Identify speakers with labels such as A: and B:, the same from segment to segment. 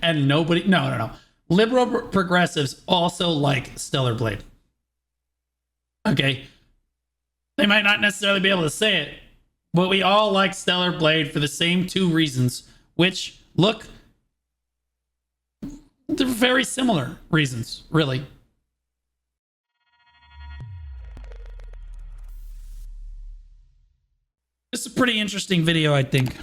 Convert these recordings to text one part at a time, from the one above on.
A: and nobody, no. Liberal progressives also like Stellar Blade. Okay. They might not necessarily be able to say it, but we all like Stellar Blade for the same two reasons, which, look, they're very similar reasons, really. This is a pretty interesting video, I think.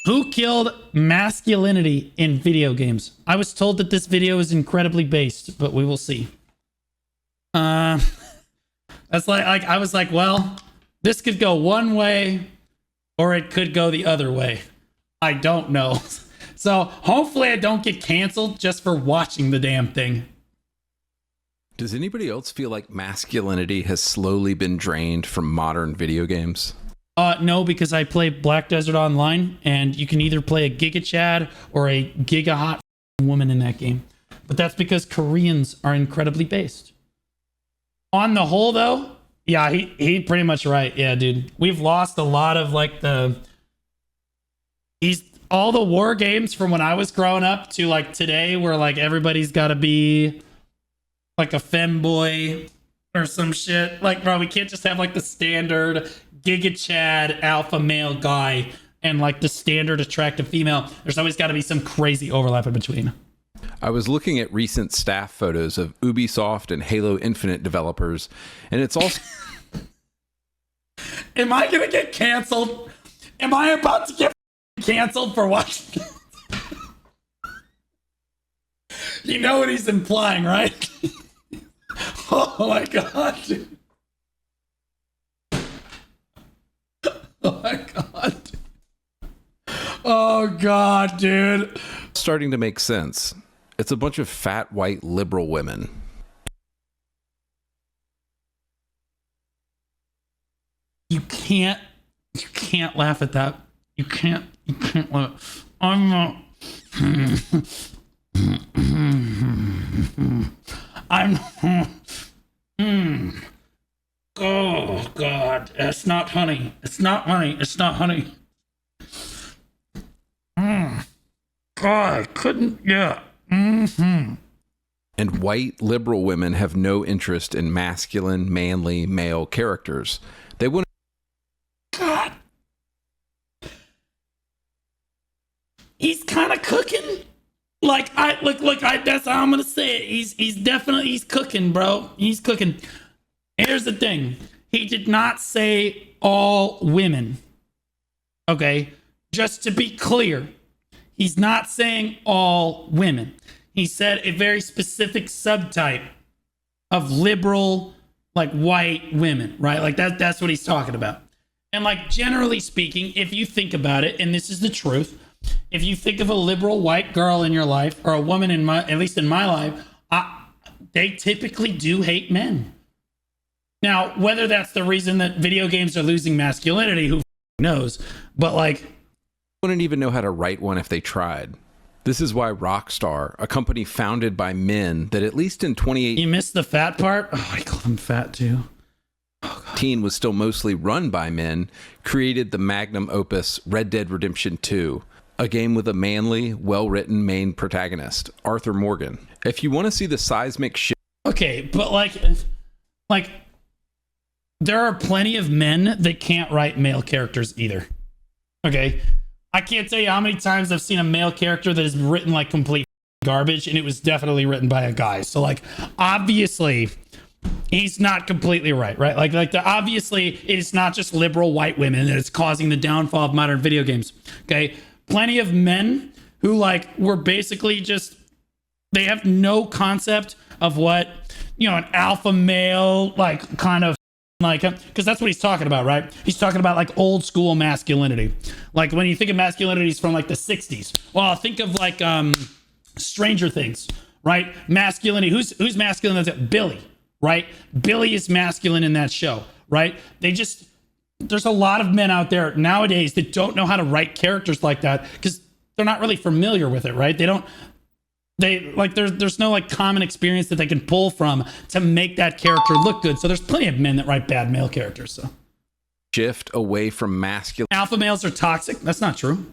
A: Who killed masculinity in video games? I was told that this video is incredibly based, but we will see. That's like I was like, well, this could go one way or it could go the other way. I don't know. So hopefully I don't get canceled just for watching the damn thing.
B: Does anybody else feel like masculinity has slowly been drained from modern video games?
A: No, because I play Black Desert Online, and you can either play a Giga Chad or a Giga Hot woman in that game. But that's because Koreans are incredibly based. On the whole, though, yeah, he pretty much right. Yeah, dude. We've lost a lot of like all the war games from when I was growing up to like today, where like everybody's got to be like a femboy or some shit. Like, bro, we can't just have like the standard Giga Chad alpha male guy and like the standard attractive female. There's always got to be some crazy overlap in between.
B: I was looking at recent staff photos of Ubisoft and Halo Infinite developers, and it's also...
A: Am I going to get canceled? Am I about to get canceled for watching? You know what he's implying, right? Oh my god, dude. Oh my god. Oh god, dude.
B: Starting to make sense. It's a bunch of fat, white, liberal women.
A: You can't laugh at that. You can't laugh. I'm not. Oh god, it's not honey. It's not honey. It's not honey. God, I couldn't. Yeah.
B: And white liberal women have no interest in masculine, manly, male characters. They want.
A: God. He's kind of cooking. Like that's how I'm gonna say it. He's cooking, bro. He's cooking. Here's the thing. He did not say all women. Okay? Just to be clear, he's not saying all women. He said a very specific subtype of liberal, like white women, right? Like that's what he's talking about. And like generally speaking, if you think about it, and this is the truth, if you think of a liberal white girl in your life, or a woman at least in my life, they typically do hate men. Now, whether that's the reason that video games are losing masculinity, who knows? But like,
B: wouldn't even know how to write one if they tried. This is why Rockstar, a company founded by men that at least in 2018...
A: You missed the fat part? Oh, I call them fat too.
B: Was still mostly run by men, created the magnum opus Red Dead Redemption 2, a game with a manly, well-written main protagonist, Arthur Morgan. If you want to see the seismic shift...
A: Okay, but like... There are plenty of men that can't write male characters either. Okay? I can't tell you how many times I've seen a male character that is written like complete garbage, and it was definitely written by a guy. So like, obviously, he's not completely right? Obviously, it is not just liberal white women that is causing the downfall of modern video games. Okay? Plenty of men who like were basically just, they have no concept of what, an alpha male, like kind of, like, because that's what he's talking about, right? He's talking about like old school masculinity. Like when you think of masculinity from like the 60s. Well, think of like Stranger Things, right? Masculinity. Who's masculine? That's it. Billy, right? Billy is masculine in that show, right? There's a lot of men out there nowadays that don't know how to write characters like that because they're not really familiar with it, right? There's no like common experience that they can pull from to make that character look good. So there's plenty of men that write bad male characters. So
B: shift away from masculine.
A: Alpha males are toxic. That's not true.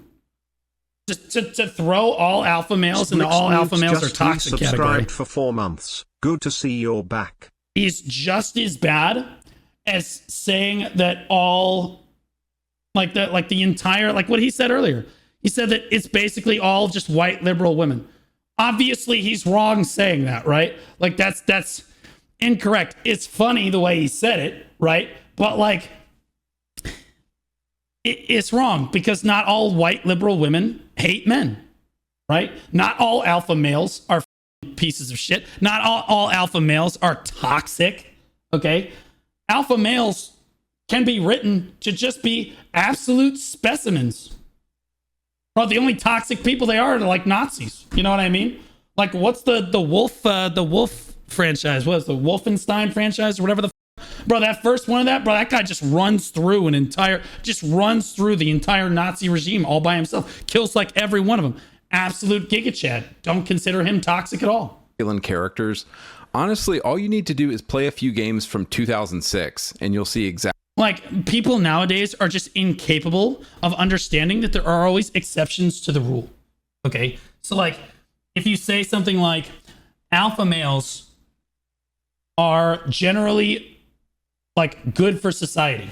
A: Just to throw all alpha males into all alpha males are toxic category.
C: For 4 months. Good to see you're back.
A: Is just as bad as saying that all like the entire, like what he said earlier. He said that it's basically all just white liberal women. Obviously he's wrong saying that, right? Like that's incorrect. It's funny the way he said it, right? But like it's wrong because not all white liberal women hate men, right? Not all alpha males are pieces of shit. Not all alpha males are toxic, okay? Alpha males can be written to just be absolute specimens. Well, the only toxic people they are like Nazis. You know what I mean? Like, what's the Wolf franchise? What is the Wolfenstein franchise or whatever the bro, that first one of that, bro, that guy just runs through the entire Nazi regime all by himself. Kills like every one of them. Absolute Giga Chad. Don't consider him toxic at all.
B: Characters. Honestly, all you need to do is play a few games from 2006 and you'll see exactly.
A: Like, people nowadays are just incapable of understanding that there are always exceptions to the rule. Okay? So, like, if you say something like, alpha males are generally, like, good for society,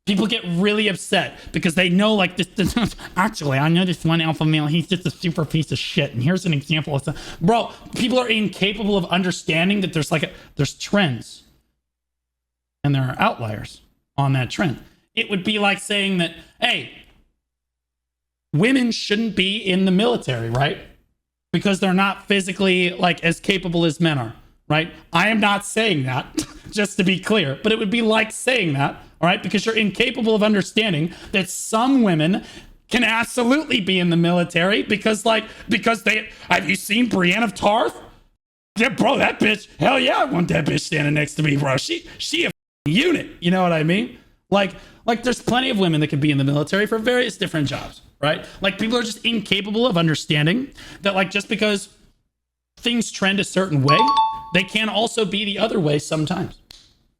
A: people get really upset because they know, like, this actually, I know this one alpha male, he's just a super piece of shit. And here's an example of stuff. Bro, people are incapable of understanding that there's trends. And there are outliers on that trend. It would be like saying that, hey, women shouldn't be in the military, right? Because they're not physically like as capable as men are, right? I am not saying that, just to be clear, but it would be like saying that, all right? Because you're incapable of understanding that some women can absolutely be in the military because they, have you seen Brienne of Tarth? Yeah, bro, that bitch, hell yeah, I want that bitch standing next to me, bro. She a unit, you know what I mean? Like there's plenty of women that could be in the military for various different jobs, right? Like, people are just incapable of understanding that, like, just because things trend a certain way, they can also be the other way sometimes.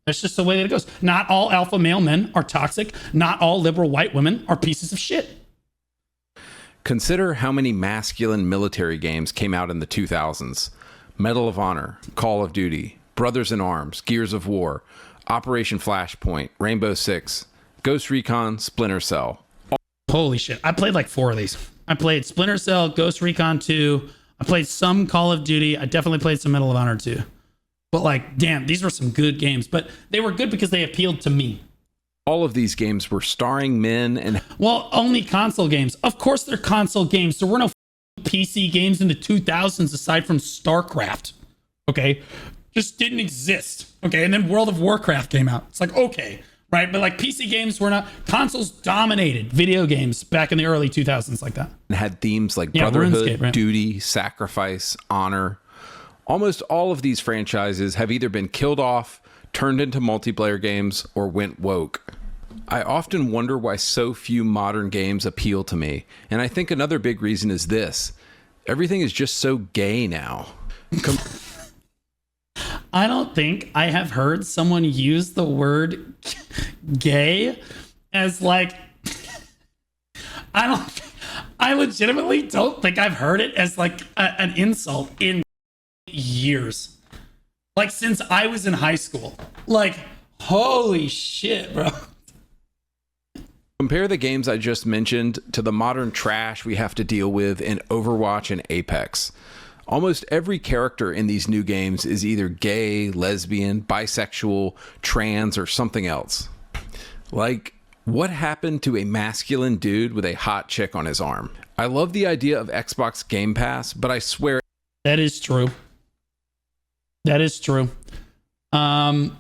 A: That's just the way that it goes. Not all alpha male men are toxic. Not all liberal white women are pieces of shit.
B: Consider how many masculine military games came out in the 2000s. Medal of Honor, Call of Duty, Brothers in Arms, Gears of War, Operation Flashpoint, Rainbow Six, Ghost Recon, Splinter Cell.
A: Holy shit. I played like 4 of these. I played Splinter Cell, Ghost Recon 2. I played some Call of Duty. I definitely played some Medal of Honor 2. But like, damn, these were some good games. But they were good because they appealed to me.
B: All of these games were starring men and...
A: Well, only console games. Of course they're console games. There were no PC games in the 2000s aside from StarCraft. Okay? Just didn't exist. Okay? And then World of Warcraft came out. It's like, okay. Right? But like, PC games were not... Consoles dominated video games back in the early 2000s like that.
B: And had themes like brotherhood,
A: RuneScape, right?
B: Duty, sacrifice, honor. Almost all of these franchises have either been killed off, turned into multiplayer games, or went woke. I often wonder why so few modern games appeal to me. And I think another big reason is this. Everything is just so gay now.
A: I don't think I have heard someone use the word gay as like... I legitimately don't think I've heard it as like an insult in years. Like, since I was in high school. Like, holy shit, bro.
B: Compare the games I just mentioned to the modern trash we have to deal with in Overwatch and Apex. Almost every character in these new games is either gay, lesbian, bisexual, trans, or something else. Like, what happened to a masculine dude with a hot chick on his arm? I love the idea of Xbox Game Pass, but I swear...
A: That is true. That is true. Yeah.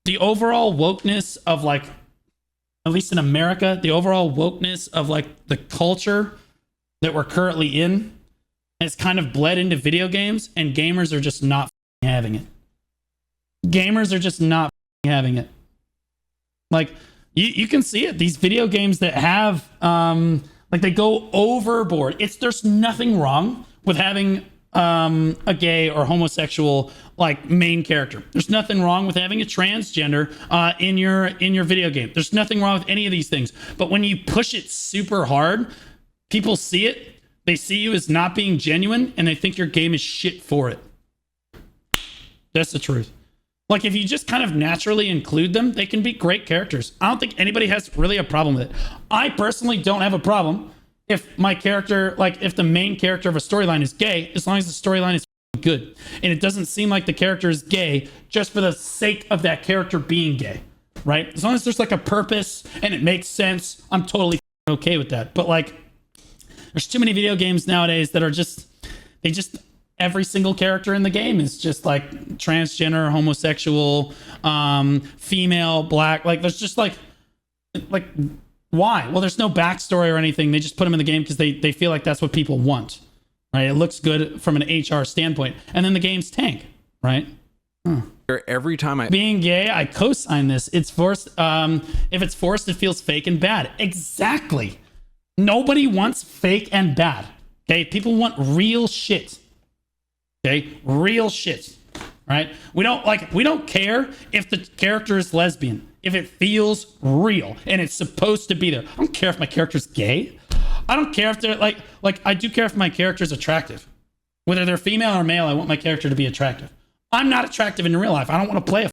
A: The overall wokeness of, like, at least in America, the overall wokeness of, like, the culture that we're currently in has kind of bled into video games, and gamers are just not having it. Gamers are just not having it. Like, you can see it. These video games that have, like, they go overboard. There's nothing wrong with having a gay or homosexual, like, main character. There's nothing wrong with having a transgender in your video game. There's nothing wrong with any of these things. But when you push it super hard, People see it, they see you as not being genuine, and they think your game is shit for it. That's the truth. Like, if you just kind of naturally include them, they can be great characters. I don't think anybody has really a problem with it. I personally don't have a problem if my character, like, if the main character of a storyline is gay, as long as the storyline is good. And it doesn't seem like the character is gay just for the sake of that character being gay, right? As long as there's, like, a purpose and it makes sense, I'm totally okay with that. But, like, there's too many video games nowadays that are just, every single character in the game is just like transgender, homosexual, female, black. Like, there's just like why? Well, there's no backstory or anything. They just put them in the game because they feel like that's what people want, right? It looks good from an HR standpoint, and then the games tank, right?
B: Every time
A: being gay, I co-sign this. It's forced. If it's forced, it feels fake and bad. Exactly. Nobody wants fake and bad. Okay, people want real shit. Okay, real shit. Right? We don't care if the character is lesbian. If it feels real and it's supposed to be there. I don't care if my character's gay. I don't care if they're like I do care if my character's attractive. Whether they're female or male, I want my character to be attractive. I'm not attractive in real life. I don't want to play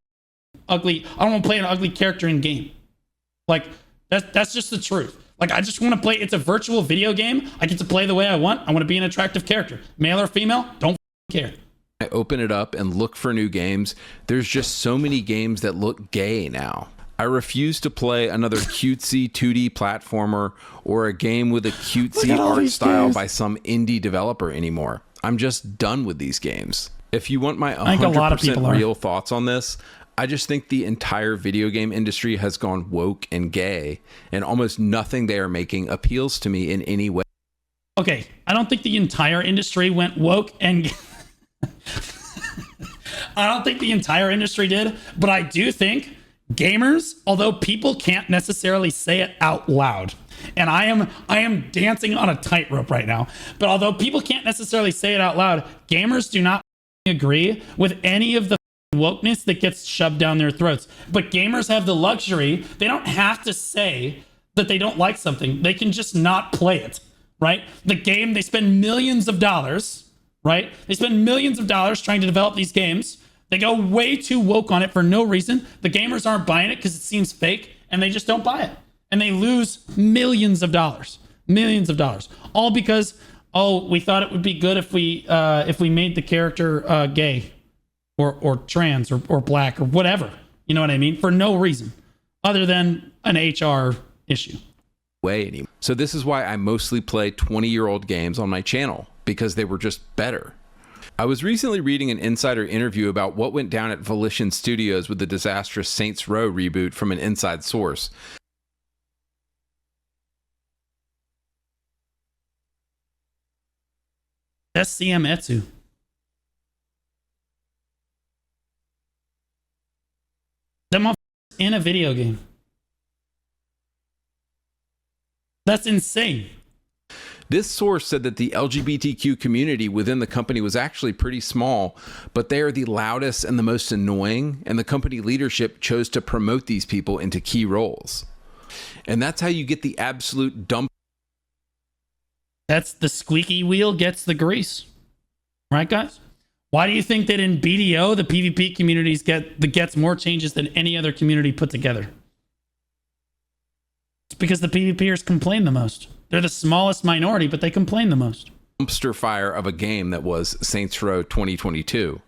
A: I don't want to play an ugly character in game. Like, that's just the truth. Like, I just want to play, it's a virtual video game. I get to play the way I want. I want to be an attractive character. Male or female, don't care.
B: I open it up and look for new games, there's just so many games that look gay now. I refuse to play another cutesy 2D platformer or a game with a cutesy art style by some indie developer anymore. I'm just done with these games. If you want my 100% real thoughts on this, I just think the entire video game industry has gone woke and gay, and almost nothing they are making appeals to me in any way.
A: Okay, I don't think the entire industry went woke and I don't think the entire industry did, but I do think gamers, although people can't necessarily say it out loud, and I am dancing on a tightrope right now, but although people can't necessarily say it out loud, gamers do not agree with any of the wokeness that gets shoved down their throats. But gamers have the luxury, they don't have to say that they don't like something. They can just not play it, right? The game, they spend millions of dollars, right? They spend millions of dollars trying to develop these games. They go way too woke on it for no reason. The gamers aren't buying it because it seems fake, and they just don't buy it. And they lose millions of dollars, all because, oh, we thought it would be good if we made the character gay or trans or black or whatever. You know what I mean? For no reason other than an HR issue.
B: So this is why I mostly play 20-year-old games on my channel, because they were just better. I was recently reading an insider interview about what went down at Volition Studios with the disastrous Saints Row reboot from an inside source.
A: That's CM Etsu. That motherfucker's in a video game. That's insane.
B: This source said that the LGBTQ community within the company was actually pretty small, but they are the loudest and the most annoying, and the company leadership chose to promote these people into key roles. And that's how you get the absolute dump.
A: That's the squeaky wheel gets the grease. Right, guys? Why do you think that in BDO, the PvP communities gets more changes than any other community put together? It's because the PvPers complain the most. They're the smallest minority, but they complain the most.
B: Dumpster fire of a game that was Saints Row 2022.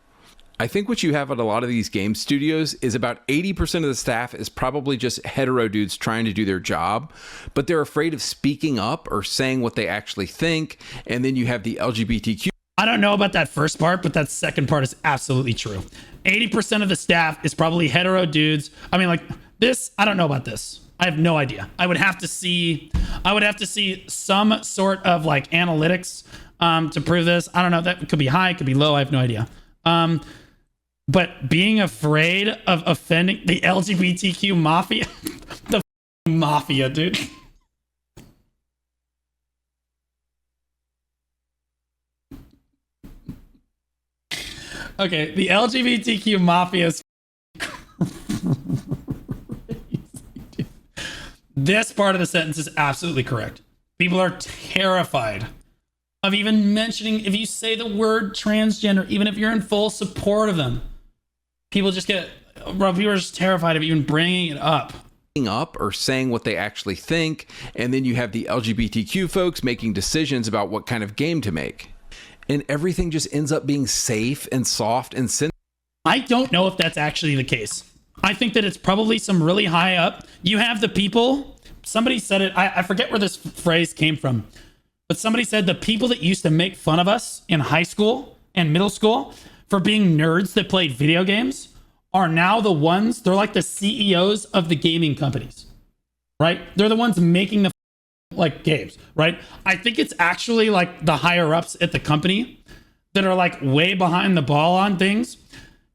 B: I think what you have at a lot of these game studios is about 80% of the staff is probably just hetero dudes trying to do their job, but they're afraid of speaking up or saying what they actually think. And then you have the LGBTQ.
A: I don't know about that first part, but that second part is absolutely true. 80% of the staff is probably hetero dudes. I mean, like this, I don't know about this. I have no idea. I would have to see some sort of like analytics to prove this. I don't know. That could be high, could be low. I have no idea. But being afraid of offending the LGBTQ mafia, the mafia, dude. Okay, the LGBTQ mafia is crazy, dude. This part of the sentence is absolutely correct. People are terrified of even mentioning, if you say the word transgender, even if you're in full support of them, people are just terrified of even bringing it up.
B: Or saying what they actually think, and then you have the LGBTQ folks making decisions about what kind of game to make. And everything just ends up being safe and soft and simple.
A: I don't know if that's actually the case. I think that it's probably some really high up. You have the people, somebody said it, I forget where this phrase came from, but somebody said the people that used to make fun of us in high school and middle school for being nerds that played video games are now the ones, they're like the CEOs of the gaming companies, right? They're the ones making the like games, right? I think it's actually like the higher ups at the company that are like way behind the ball on things.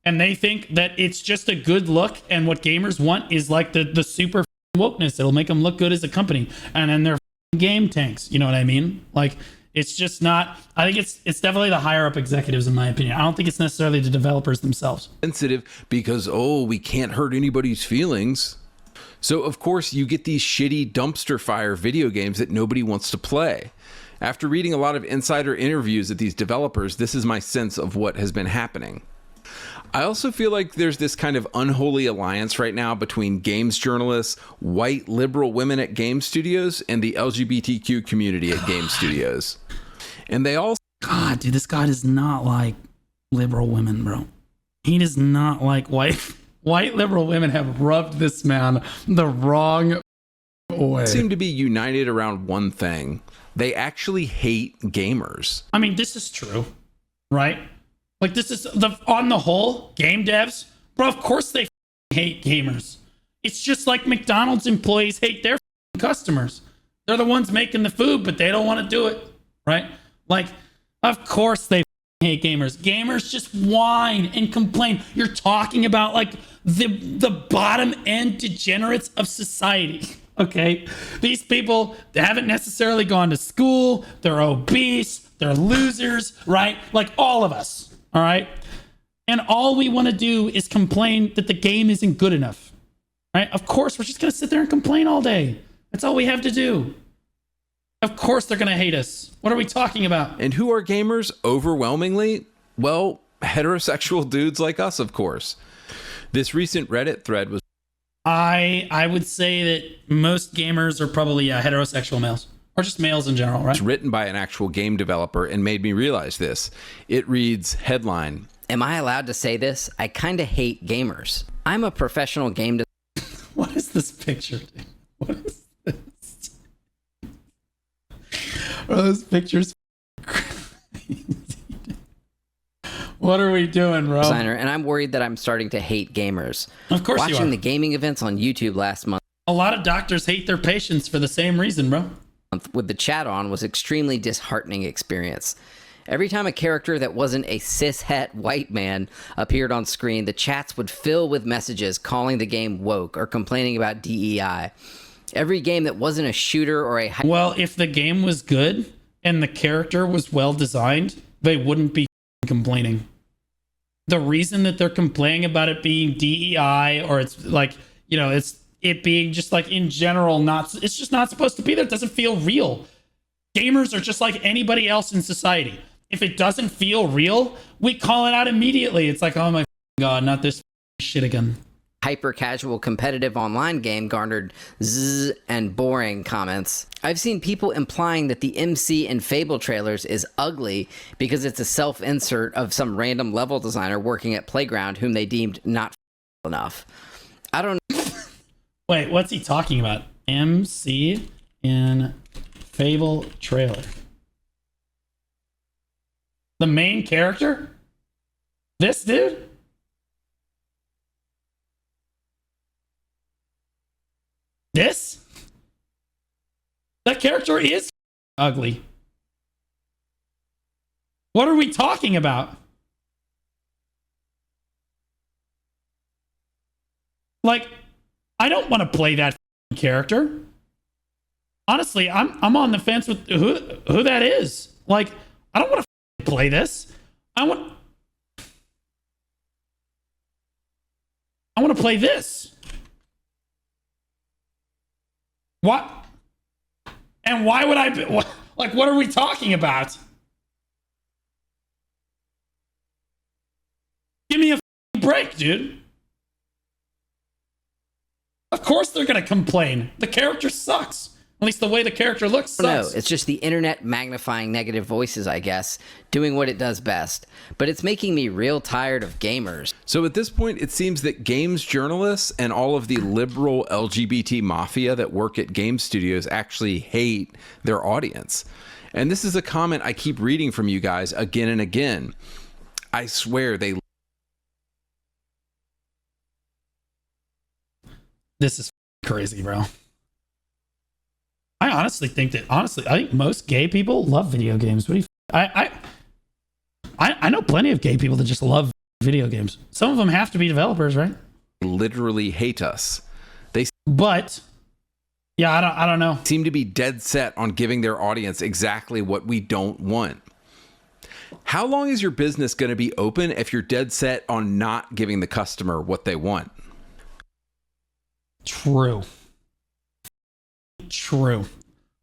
A: And they think that it's just a good look. And what gamers want is like the super wokeness. It'll make them look good as a company. And then they're game tanks. You know what I mean? Like, it's just not, I think it's definitely the higher up executives, in my opinion. I don't think it's necessarily the developers themselves.
B: Sensitive because, we can't hurt anybody's feelings. So, of course, you get these shitty dumpster fire video games that nobody wants to play. After reading a lot of insider interviews at these developers, this is my sense of what has been happening. I also feel like there's this kind of unholy alliance right now between games journalists, white liberal women at game studios, and the LGBTQ community at game studios. And they all...
A: God, dude, this guy does not like liberal women, bro. He does not like white liberal women have rubbed this man the wrong way.
B: seem to be united around one thing. They actually hate gamers.
A: I mean, this is true, right? Like, this is on the whole, game devs, bro, of course they hate gamers. It's just like McDonald's employees hate their customers. They're the ones making the food, but they don't want to do it, right? Like, of course they hate gamers. Gamers just whine and complain. You're talking about like the bottom end degenerates of society. Okay, these people, they haven't necessarily gone to school. They're obese. They're losers, right? Like all of us. All right. And all we want to do is complain that the game isn't good enough, right? Of course, we're just going to sit there and complain all day. That's all we have to do. Of course, they're going to hate us. What are we talking about?
B: And who are gamers overwhelmingly? Well, heterosexual dudes like us, of course. This recent Reddit thread was...
A: I would say that most gamers are probably heterosexual males. Or just males in general, right?
B: It's written by an actual game developer and made me realize this. It reads, headline,
D: Am I allowed to say this? I kind of hate gamers. I'm a professional game
A: What is this picture, dude? What is this? Bro, this picture's crazy. What are we doing, bro?
D: designer, and I'm worried that I'm starting to hate gamers.
A: Of course you
D: Watching
A: are.
D: the gaming events on YouTube last month
A: A lot of doctors hate their patients for the same reason, bro.
D: with the chat on was extremely disheartening experience. Every time a character that wasn't a cis-het white man appeared on screen, the chats would fill with messages calling the game woke or complaining about DEI. Every game that wasn't a shooter or a...
A: Well, if the game was good and the character was well designed, they wouldn't be complaining. The reason that they're complaining about it being DEI or it's like, you know, it's it being just like in general, it's just not supposed to be there. It doesn't feel real. Gamers are just like anybody else in society. If it doesn't feel real, we call it out immediately. It's like, oh my God, not this shit again.
D: Hyper-casual competitive online game garnered zzz and boring comments. I've seen people implying that the MC in Fable trailers is ugly because it's a self-insert of some random level designer working at Playground whom they deemed not enough. I don't know.
A: Wait, what's he talking about? MC in Fable trailer. The main character? This dude? This? That character is ugly. What are we talking about? Like, I don't want to play that character. Honestly, I'm on the fence with who that is. Like, I don't want to play this. I want to play this. What? And why would I be, like, what are we talking about? Give me a break, dude. Of course they're going to complain. The character sucks. At least the way the character looks sucks.
D: No, it's just the internet magnifying negative voices, I guess, doing what it does best. But it's making me real tired of gamers.
B: So at this point, it seems that games journalists and all of the liberal LGBT mafia that work at game studios actually hate their audience. And this is a comment I keep reading from you guys again and again. I swear they...
A: This is crazy, bro. I honestly think I think most gay people love video games. What do you? I know plenty of gay people that just love video games. Some of them have to be developers, right?
B: literally hate us.
A: But yeah, I don't know.
B: Seem to be dead set on giving their audience exactly what we don't want. How long is your business going to be open if you're dead set on not giving the customer what they want?
A: True.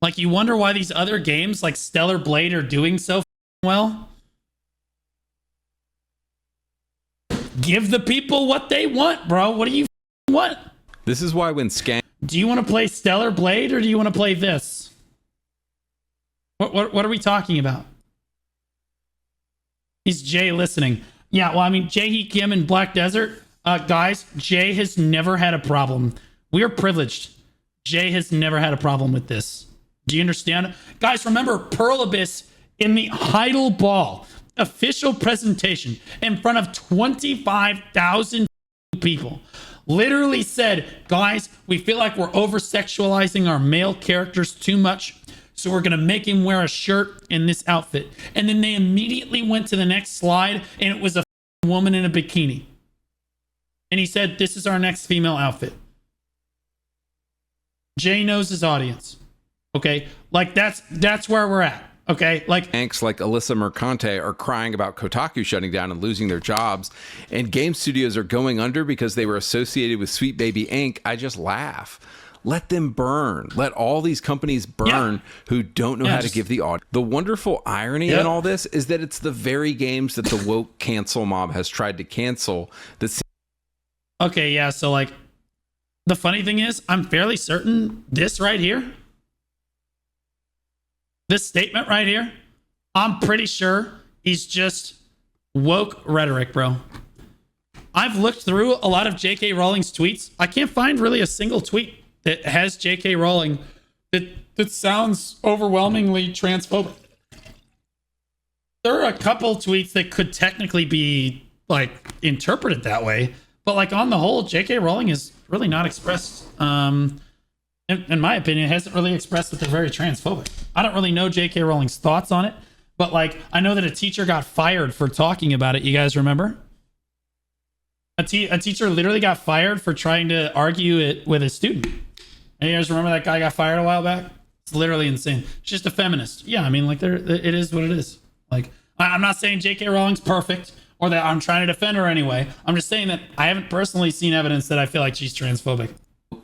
A: Like, you wonder why these other games like Stellar Blade are doing so well. Give the people what they want, bro. What do you want?
B: This is why when
A: Do you want to play Stellar Blade or do you want to play this? What are we talking about? Is Jay listening? Yeah, well, I mean, Jae-hee Kim in Black Desert. Guys, Jay has never had a problem. We are privileged. Jay has never had a problem with this. Do you understand? Guys, remember Pearl Abyss in the Heidel Ball official presentation in front of 25,000 people. Literally said, guys, we feel like we're over-sexualizing our male characters too much, so we're going to make him wear a shirt in this outfit. And then they immediately went to the next slide, and it was a woman in a bikini. And he said, this is our next female outfit. Jay knows his audience. Okay? Like, that's where we're at. Okay? Like,
B: Anks like Alyssa Mercante are crying about Kotaku shutting down and losing their jobs, and game studios are going under because they were associated with Sweet Baby Inc., I just laugh. Let them burn. Let all these companies burn who don't know how to give the audience. The wonderful irony in all this is that it's the very games that the woke cancel mob has tried to cancel that.
A: Okay, yeah, so like, the funny thing is, I'm fairly certain this right here, this statement right here, I'm pretty sure is just woke rhetoric, bro. I've looked through a lot of J.K. Rowling's tweets. I can't find really a single tweet that has J.K. Rowling that sounds overwhelmingly transphobic. There are a couple tweets that could technically be like interpreted that way, but like on the whole, J.K. Rowling is really not expressed, in my opinion, hasn't really expressed that they're very transphobic. I don't really know J.K. Rowling's thoughts on it, but like, I know that a teacher got fired for talking about it. You guys remember? A teacher literally got fired for trying to argue it with a student. And you guys remember that guy got fired a while back? It's literally insane. She's just a feminist. Yeah, I mean, like, it is what it is. Like, I'm not saying J.K. Rowling's perfect or that I'm trying to defend her anyway. I'm just saying that I haven't personally seen evidence that I feel like she's transphobic.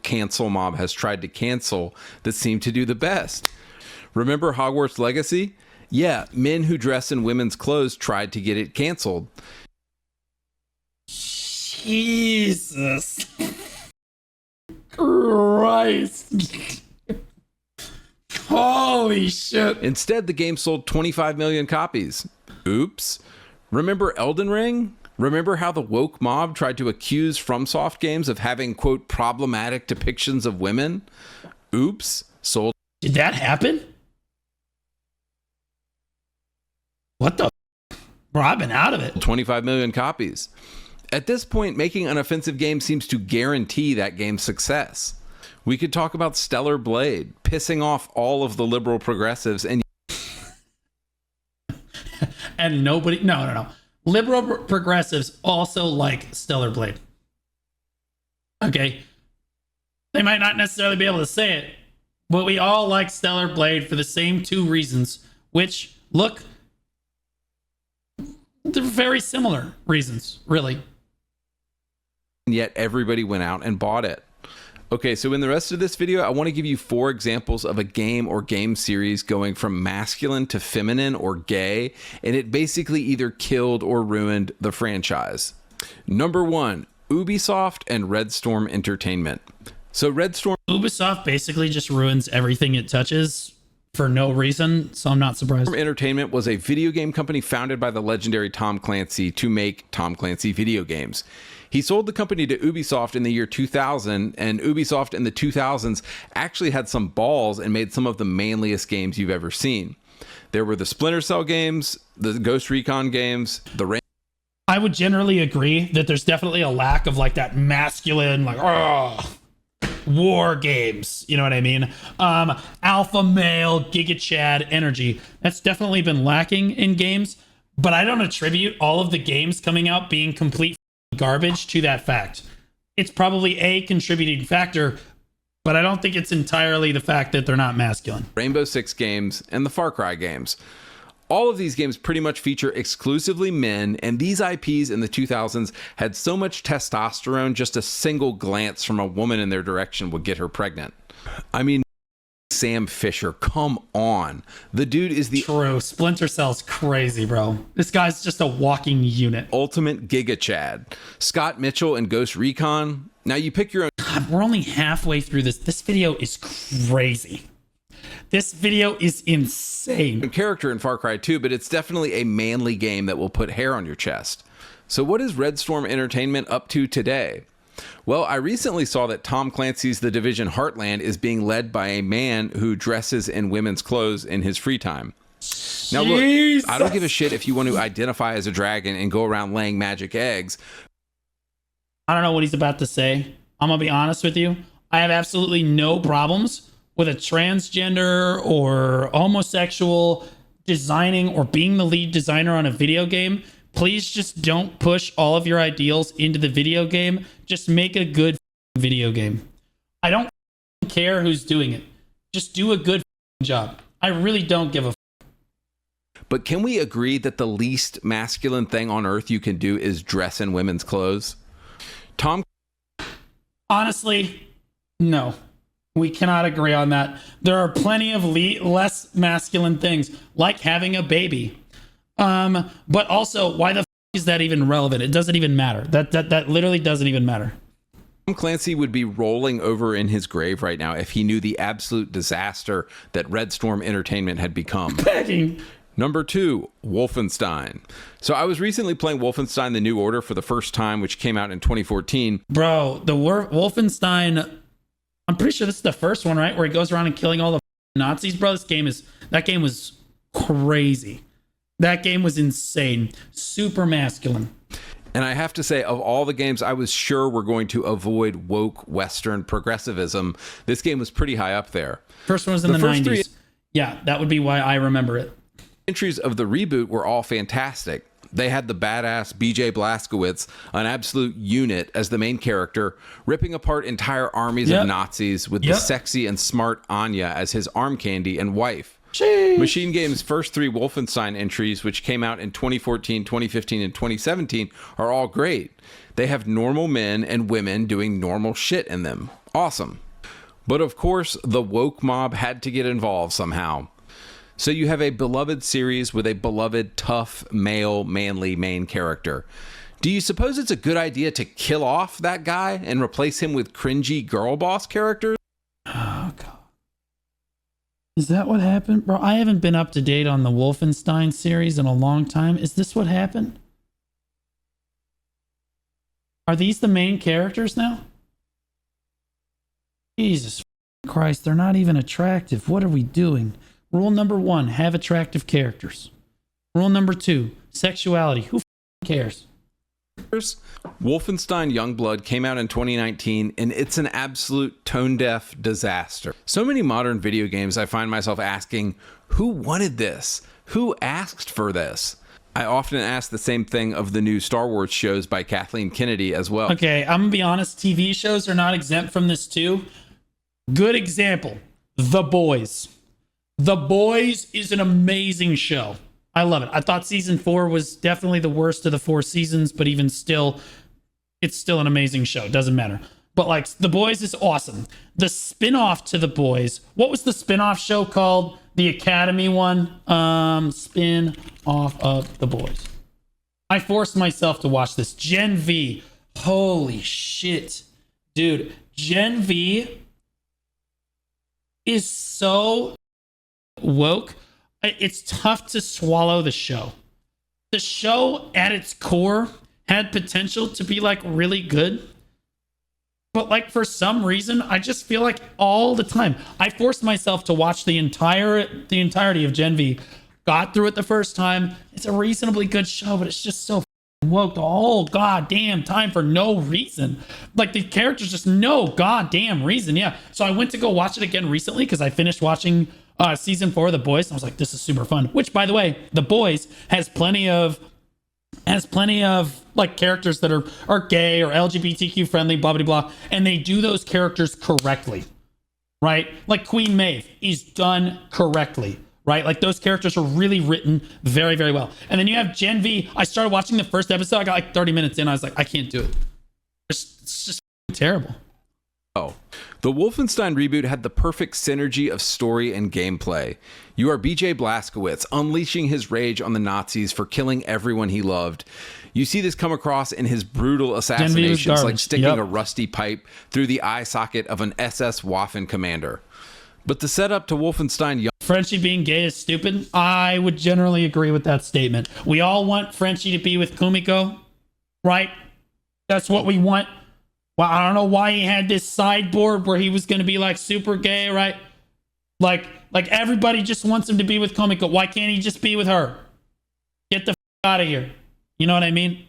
B: Cancel mob has tried to cancel that seem to do the best. Remember Hogwarts Legacy? Yeah, men who dress in women's clothes tried to get it canceled.
A: Jesus Christ. Holy shit.
B: Instead, the game sold 25 million copies. Oops. Remember Elden Ring? Remember how the woke mob tried to accuse FromSoft games of having, quote, problematic depictions of women? Oops. Sold.
A: Did that happen? What the? Bro, I've been out of it.
B: 25 million copies. At this point, making an offensive game seems to guarantee that game's success. We could talk about Stellar Blade, pissing off all of the liberal progressives and
A: and nobody, no. Liberal progressives also like Stellar Blade. Okay. They might not necessarily be able to say it, but we all like Stellar Blade for the same two reasons, which, look, they're very similar reasons, really.
B: yet everybody went out and bought it. Okay, so in the rest of this video, I want to give you 4 examples of a game or game series going from masculine to feminine or gay, and it basically either killed or ruined the franchise. Number 1, Ubisoft and Red Storm Entertainment. So Red Storm
A: Ubisoft basically just ruins everything it touches for no reason, so I'm not surprised.
B: Entertainment was a video game company founded by the legendary Tom Clancy to make Tom Clancy video games. He sold the company to Ubisoft in the year 2000, and Ubisoft in the 2000s actually had some balls and made some of the manliest games you've ever seen. There were the Splinter Cell games, the Ghost Recon games, the
A: I would generally agree that there's definitely a lack of like that masculine, like, war games, you know what I mean? Alpha male, Giga Chad energy. That's definitely been lacking in games, but I don't attribute all of the games coming out being complete garbage to that fact. It's probably a contributing factor, but I don't think it's entirely the fact that they're not masculine.
B: Rainbow Six games, and the Far Cry games. All of these games pretty much feature exclusively men, and these IPs in the 2000s had so much testosterone, just a single glance from a woman in their direction would get her pregnant. I mean, Sam Fisher, come on. The dude is the
A: True. Splinter Cell's crazy, bro. This guy's just a walking unit.
B: ultimate Giga Chad. Scott Mitchell and Ghost Recon. Now you pick your own.
A: God, we're only halfway through this. This video is crazy. This video is insane.
B: Character in Far Cry 2, but it's definitely a manly game that will put hair on your chest. So what is Red Storm Entertainment up to today? Well, I recently saw that Tom Clancy's The Division Heartland is being led by a man who dresses in women's clothes in his free time. Now look, I don't give a shit if you want to identify as a dragon and go around laying magic eggs.
A: I don't know what he's about to say. I'm gonna be honest with you. I have absolutely no problems with a transgender or homosexual designing or being the lead designer on a video game. Please just don't push all of your ideals into the video game. Just make a good video game. I don't care who's doing it. Just do a good job. I really don't give a.
B: But can we agree that the least masculine thing on earth you can do is dress in women's clothes?
A: Honestly, no. We cannot agree on that. There are plenty of less masculine things, like having a baby. But also, why the is that even relevant? It doesn't even matter. That literally doesn't even matter.
B: Tom Clancy would be rolling over in his grave right now if he knew the absolute disaster that Red Storm Entertainment had become.
A: Begging.
B: Number 2, Wolfenstein. So I was recently playing Wolfenstein: The New Order for the first time, which came out in 2014.
A: Bro, the Wolfenstein, I'm pretty sure this is the first one, right? Where he goes around and killing all the Nazis, bro. That game was crazy. That game was insane. Super masculine.
B: And I have to say, of all the games I was sure were going to avoid woke Western progressivism, this game was pretty high up there.
A: First one was in the
B: first
A: 90s. Yeah, that would be why I remember it.
B: Entries of the reboot were all fantastic. They had the badass BJ Blazkowicz, an absolute unit, as the main character, ripping apart entire armies of Nazis with the sexy and smart Anya as his arm candy and wife.
A: Jeez.
B: Machine Games' first 3 Wolfenstein entries, which came out in 2014, 2015, and 2017, are all great. They have normal men and women doing normal shit in them. Awesome. But of course, the woke mob had to get involved somehow. So you have a beloved series with a beloved, tough, male, manly main character. Do you suppose it's a good idea to kill off that guy and replace him with cringy girl boss characters?
A: Oh, God. Is that what happened? Bro, I haven't been up to date on the Wolfenstein series in a long time. Is this what happened? Are these the main characters now? Jesus Christ, they're not even attractive. What are we doing? Rule number 1, have attractive characters. Rule number 2, sexuality. Who cares?
B: Wolfenstein Youngblood came out in 2019, and it's an absolute tone-deaf disaster. So many modern video games, I find myself asking, who wanted this? Who asked for this? I often ask the same thing of the new Star Wars shows by Kathleen Kennedy as well.
A: Okay, I'm gonna be honest, TV shows are not exempt from this too. Good example, The Boys. The Boys is an amazing show. I love it. I thought season 4 was definitely the worst of the 4 seasons, but even still, it's still an amazing show. Doesn't matter. But like The Boys is awesome. The spin-off to The Boys, what was the spin-off show called? The Academy one? Spin-off of The Boys. I forced myself to watch this. Gen V. Holy shit. Dude, Gen V is so woke. It's tough to swallow the show. The show at its core had potential to be like really good. But like for some reason, I just feel like all the time I forced myself to watch the entirety of Gen V. Got through it the first time. It's a reasonably good show, but it's just so woke the whole goddamn time for no reason. Like the characters just no goddamn reason. Yeah. So I went to go watch it again recently because I finished watching season 4 of The Boys. And I was like, this is super fun. Which, by the way, The Boys has plenty of like characters that are gay or LGBTQ friendly, blah blah blah, and they do those characters correctly, right? Like Queen Maeve is done correctly, right? Like those characters are really written very very well. And then you have Gen V. I started watching the first episode. I got like 30 minutes in. I was like, I can't do it. It's just terrible.
B: Oh, the Wolfenstein reboot had the perfect synergy of story and gameplay. You are BJ Blazkowicz unleashing his rage on the Nazis for killing everyone he loved. You see this come across in his brutal assassinations, like sticking a rusty pipe through the eye socket of an SS Waffen commander. But the setup to Wolfenstein
A: Frenchie being gay is stupid. I would generally agree with that statement. We all want Frenchie to be with Kumiko, right? That's what we want. Well, I don't know why he had this sideboard where he was going to be like super gay, right? Like everybody just wants him to be with Kumiko. Why can't he just be with her? Get the out of here. You know what I mean?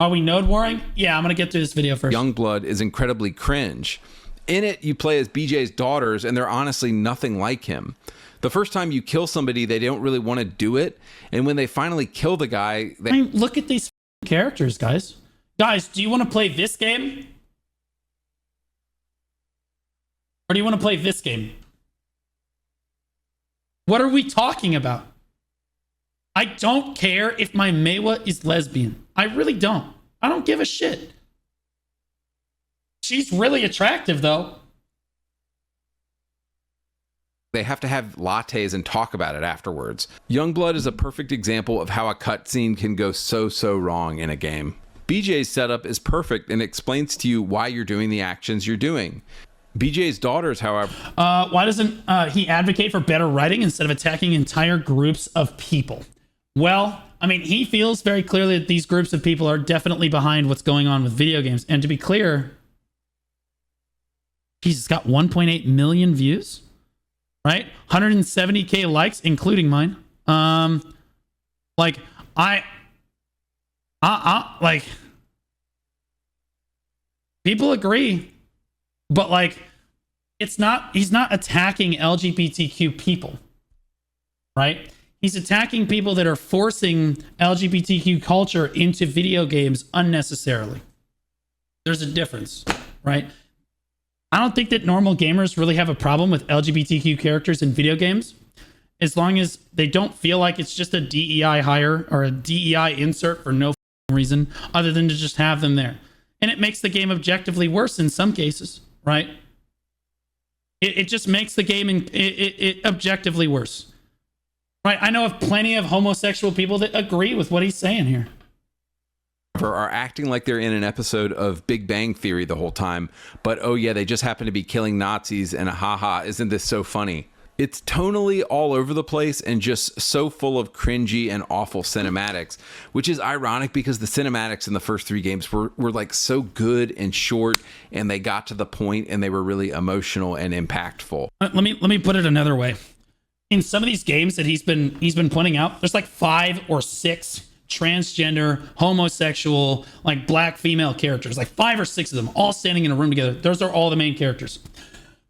A: Are we node warring? Yeah, I'm going to get through this video first.
B: Youngblood is incredibly cringe. In it, you play as BJ's daughters, and they're honestly nothing like him. The first time you kill somebody, they don't really want to do it. And when they finally kill the guy...
A: I mean, look at these characters, guys. Guys, do you want to play this game? Or do you want to play this game? What are we talking about? I don't care if my Maewa is lesbian. I really don't. I don't give a shit. She's really attractive, though.
B: They have to have lattes and talk about it afterwards. Youngblood is a perfect example of how a cutscene can go so wrong in a game. BJ's setup is perfect and explains to you why you're doing the actions you're doing. BJ's daughters, however...
A: why doesn't he advocate for better writing instead of attacking entire groups of people? Well, I mean, he feels very clearly that these groups of people are definitely behind what's going on with video games. And to be clear, he's got 1.8 million views, right? 170K likes, including mine. Like, like, people agree, but like, he's not attacking LGBTQ people, right? He's attacking people that are forcing LGBTQ culture into video games unnecessarily. There's a difference, right? I don't think that normal gamers really have a problem with LGBTQ characters in video games, as long as they don't feel like it's just a DEI hire or a DEI insert for no reason other than to just have them there. And it makes the game objectively worse in some cases, right? It just makes the game it objectively worse. Right, I know of plenty of homosexual people that agree with what he's saying here.
B: Are acting like they're in an episode of Big Bang Theory the whole time, but oh yeah, they just happen to be killing Nazis and haha, isn't this so funny? It's tonally all over the place and just so full of cringy and awful cinematics, which is ironic because the cinematics in the first 3 games were like so good and short, and they got to the point and they were really emotional and impactful.
A: Let me put it another way. In some of these games that he's been pointing out, there's like 5 or 6 transgender, homosexual, like black female characters, like 5 or 6 of them all standing in a room together. Those are all the main characters.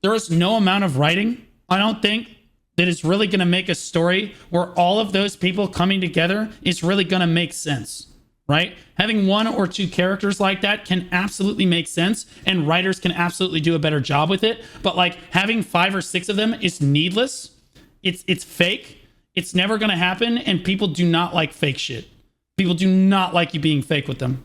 A: There is no amount of writing, I don't think, that is really going to make a story where all of those people coming together is really going to make sense, right? Having 1 or 2 characters like that can absolutely make sense, and writers can absolutely do a better job with it. But like having 5 or 6 of them is needless. It's fake. It's never going to happen, and people do not like fake shit. People do not like you being fake with them.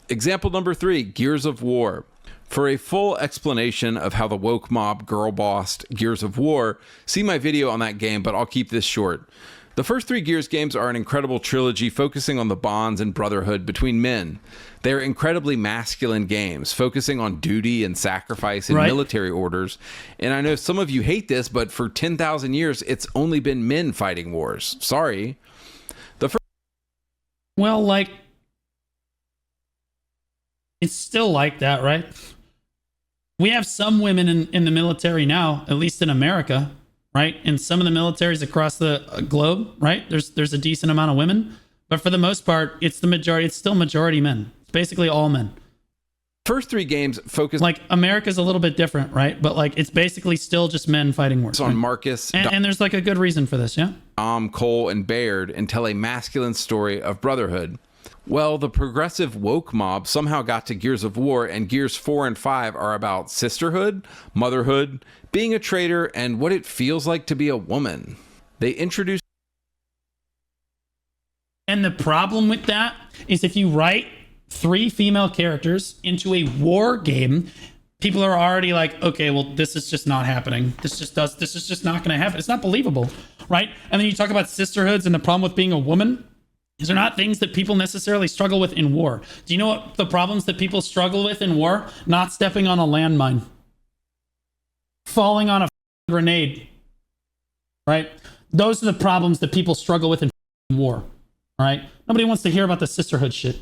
B: Example number 3, Gears of War. For a full explanation of how the woke mob girl bossed Gears of War, see my video on that game, but I'll keep this short. The first 3 Gears games are an incredible trilogy focusing on the bonds and brotherhood between men. They're incredibly masculine games, focusing on duty and sacrifice and military orders. And I know some of you hate this, but for 10,000 years, it's only been men fighting wars. Sorry.
A: Well, like, it's still like that, right? We have some women in the military now, at least in America, right? In some of the militaries across the globe, right? There's a decent amount of women, but for the most part, it's the majority. It's still majority men. It's basically all men.
B: First 3 games focus
A: like America's a little bit different, right? But like it's basically still just men fighting wars.
B: on
A: Right?
B: Marcus,
A: And there's like a good reason for this, yeah.
B: Dom, Cole, and Baird and tell a masculine story of brotherhood. Well, the progressive woke mob somehow got to Gears of War, and Gears 4 and 5 are about sisterhood, motherhood, being a traitor, and what it feels like to be a woman. They introduced...
A: And the problem with that is if you write 3 female characters into a war game, people are already like, okay, well, this is just not happening. This is just not going to happen. It's not believable, right? And then you talk about sisterhoods and the problem with being a woman. These are not things that people necessarily struggle with in war. Do you know what the problems that people struggle with in war? Not stepping on a landmine. Falling on a grenade. Right? Those are the problems that people struggle with in war. Right? Nobody wants to hear about the sisterhood shit.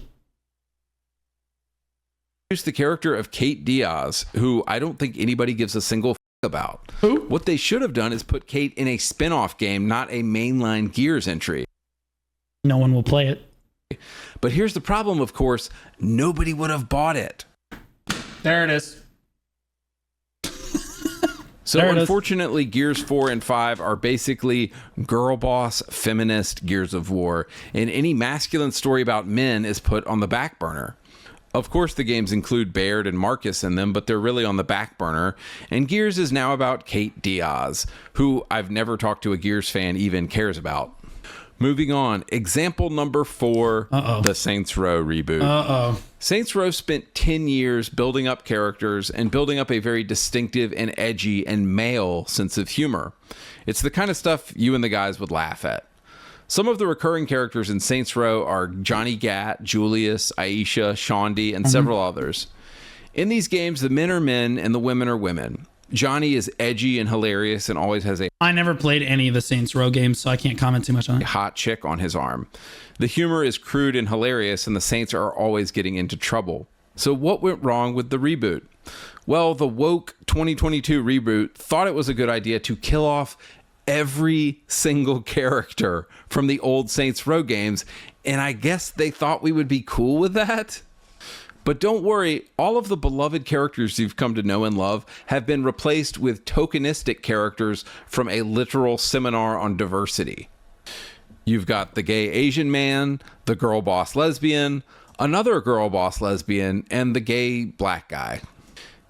B: The character of Kate Diaz, who I don't think anybody gives a single about.
A: Who?
B: What they should have done is put Kate in a spin-off game, not a mainline Gears entry.
A: No one will play it.
B: But here's the problem, of course, nobody would have bought it.
A: There it is.
B: So unfortunately, Gears 4 and 5 are basically girl boss, feminist Gears of War, and any masculine story about men is put on the back burner. Of course, the games include Baird and Marcus in them, but they're really on the back burner. And Gears is now about Kate Diaz, who I've never talked to a Gears fan even cares about. Moving on, example number 4, the Saints Row reboot. Saints Row spent 10 years building up characters and building up a very distinctive and edgy and male sense of humor. It's the kind of stuff you and the guys would laugh at. Some of the recurring characters in Saints Row are Johnny Gat, Julius, Aisha, Shondi, and several others. In these games, the men are men and the women are women. Johnny is edgy and hilarious and always has a
A: I never played any of the Saints Row games, so I can't comment too much on it.
B: hot chick on his arm. The humor is crude and hilarious, and the Saints are always getting into trouble. So what went wrong with the reboot? Well, the woke 2022 reboot thought it was a good idea to kill off every single character from the old Saints Row games, and I guess they thought we would be cool with that. But don't worry, all of the beloved characters you've come to know and love have been replaced with tokenistic characters from a literal seminar on diversity. You've got the gay Asian man, the girl boss lesbian, another girl boss lesbian, and the gay black guy.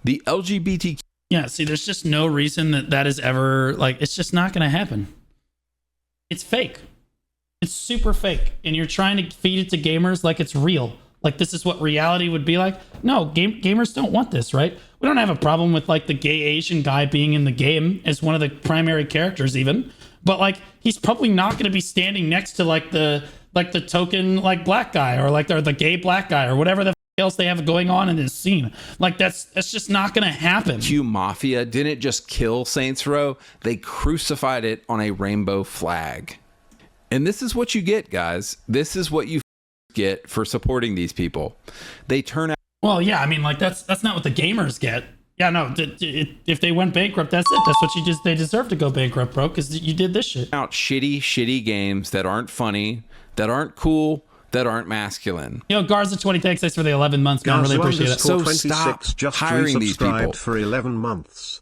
B: The LGBTQ...
A: Yeah, see, there's just no reason that is ever, like, it's just not going to happen. It's fake. It's super fake. And you're trying to feed it to gamers like it's real. Like, this is what reality would be like. No, gamers don't want this, right? We don't have a problem with, like, the gay Asian guy being in the game as one of the primary characters even. But, like, he's probably not going to be standing next to, like, the token, like, black guy or, like, the gay black guy or whatever the else they have going on in this scene. Like, that's just not going to happen.
B: Q Mafia didn't just kill Saints Row, they crucified it on a rainbow flag. And this is what you get, guys. This is what you get for supporting these people. They turn out...
A: Well, yeah, I mean, like, that's not what the gamers get. Yeah, no, if they went bankrupt, that's it. That's what they deserve to go bankrupt, bro, because you did this shit.
B: Out shitty games that aren't funny, that aren't cool, that aren't masculine.
A: You know, Garza 20 thanks for the 11 months, man. Really appreciate it.
B: So stop
C: just
B: hiring these people
C: for 11 months.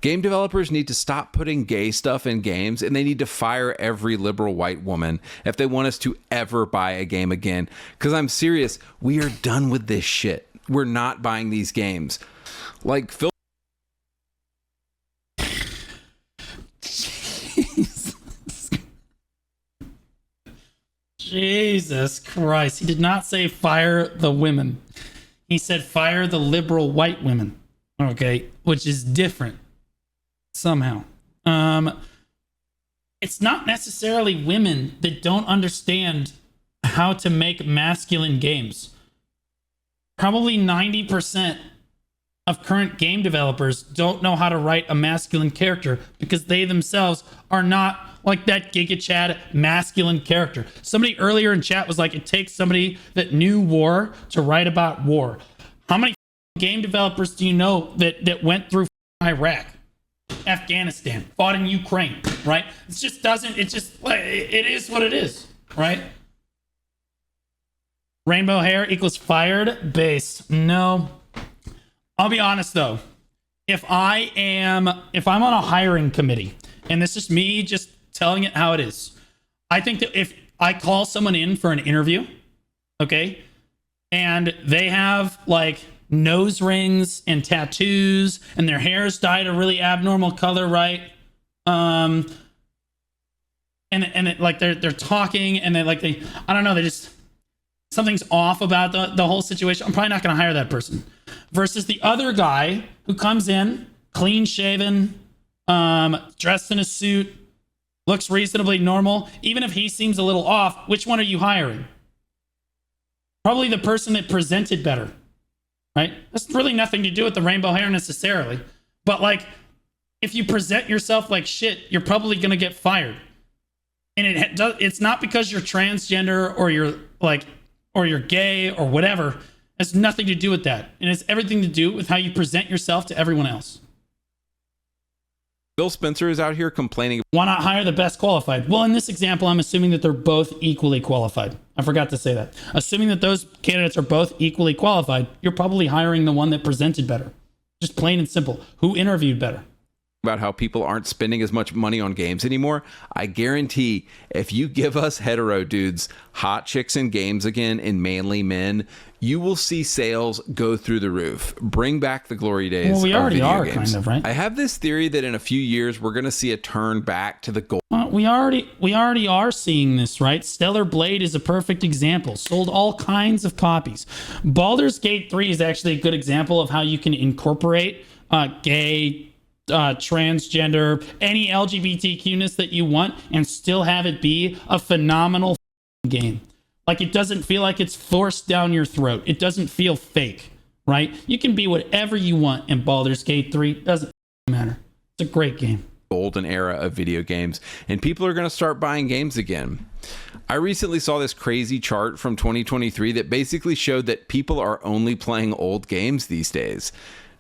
B: Game developers need to stop putting gay stuff in games, and they need to fire every liberal white woman if they want us to ever buy a game again. Because I'm serious, we are done with this shit. We're not buying these games. Like, Phil...
A: Jesus Christ. He did not say fire the women. He said fire the liberal white women. Okay, which is different somehow. It's not necessarily women that don't understand how to make masculine games. Probably 90% of current game developers don't know how to write a masculine character because they themselves are not like that Giga Chad masculine character. Somebody earlier in chat was like, it takes somebody that knew war to write about war. How many game developers do you know that went through Iraq, Afghanistan, fought in Ukraine, right? It just doesn't, it is what it is, right? Rainbow hair equals fired base. No. I'll be honest though. If I'm on a hiring committee, and this is me just telling it how it is, I think that if I call someone in for an interview, okay, and they have like nose rings and tattoos and their hair is dyed a really abnormal color, right? And like they're talking and they I don't know, they just, something's off about the whole situation. I'm probably not going to hire that person. Versus the other guy who comes in clean shaven, dressed in a suit, looks reasonably normal. Even if he seems a little off, which one are you hiring? Probably the person that presented better, right? That's really nothing to do with the rainbow hair necessarily. But like, if you present yourself like shit, you're probably going to get fired. And it's not because you're transgender or you're like, or you're gay or whatever. It has nothing to do with that. And it's everything to do with how you present yourself to everyone else.
B: Bill Spencer is out here complaining.
A: Why not hire the best qualified? Well, in this example, I'm assuming that they're both equally qualified. I forgot to say that. Assuming that those candidates are both equally qualified, you're probably hiring the one that presented better. Just plain and simple. Who interviewed better?
B: About how people aren't spending as much money on games anymore. I guarantee if you give us hetero dudes hot chicks in games again in manly men, you will see sales go through the roof. Bring back the glory days.
A: Well, we already
B: of video
A: are
B: games.
A: kind of, right?
B: I have this theory that in a few years we're going to see a turn back to the gold.
A: We already are seeing this, right? Stellar Blade is a perfect example. Sold all kinds of copies. Baldur's Gate 3 is actually a good example of how you can incorporate gay, transgender, any LGBTQ-ness that you want and still have it be a phenomenal game. Like, it doesn't feel like it's forced down your throat. It doesn't feel fake, right? You can be whatever you want in Baldur's Gate 3. Doesn't matter. It's a great game.
B: Golden era of video games, and people are going to start buying games again. I recently saw this crazy chart from 2023 that basically showed that people are only playing old games these days.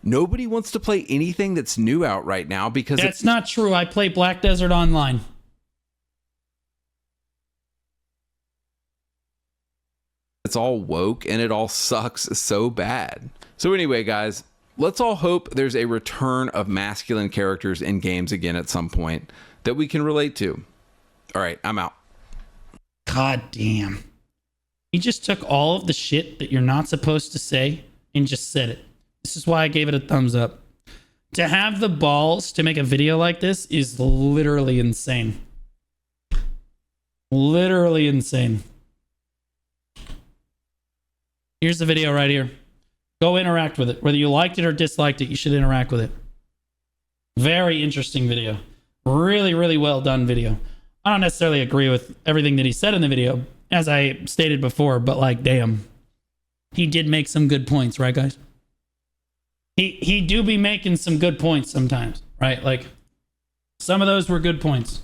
B: Nobody wants to play anything that's new out right now because
A: that's not true. I play Black Desert Online.
B: It's all woke and it all sucks so bad. So anyway, guys, let's all hope there's a return of masculine characters in games again at some point that we can relate to. All right, I'm out.
A: God damn. He just took all of the shit that you're not supposed to say and just said it. This is why I gave it a thumbs up. To have the balls to make a video like this is literally insane. Literally insane. Here's the video right here. Go interact with it. Whether you liked it or disliked it, you should interact with it. Very interesting video. Really, really well done video. I don't necessarily agree with everything that he said in the video, as I stated before, but like, damn. He did make some good points, right, guys? He do be making some good points sometimes, right? Like, some of those were good points.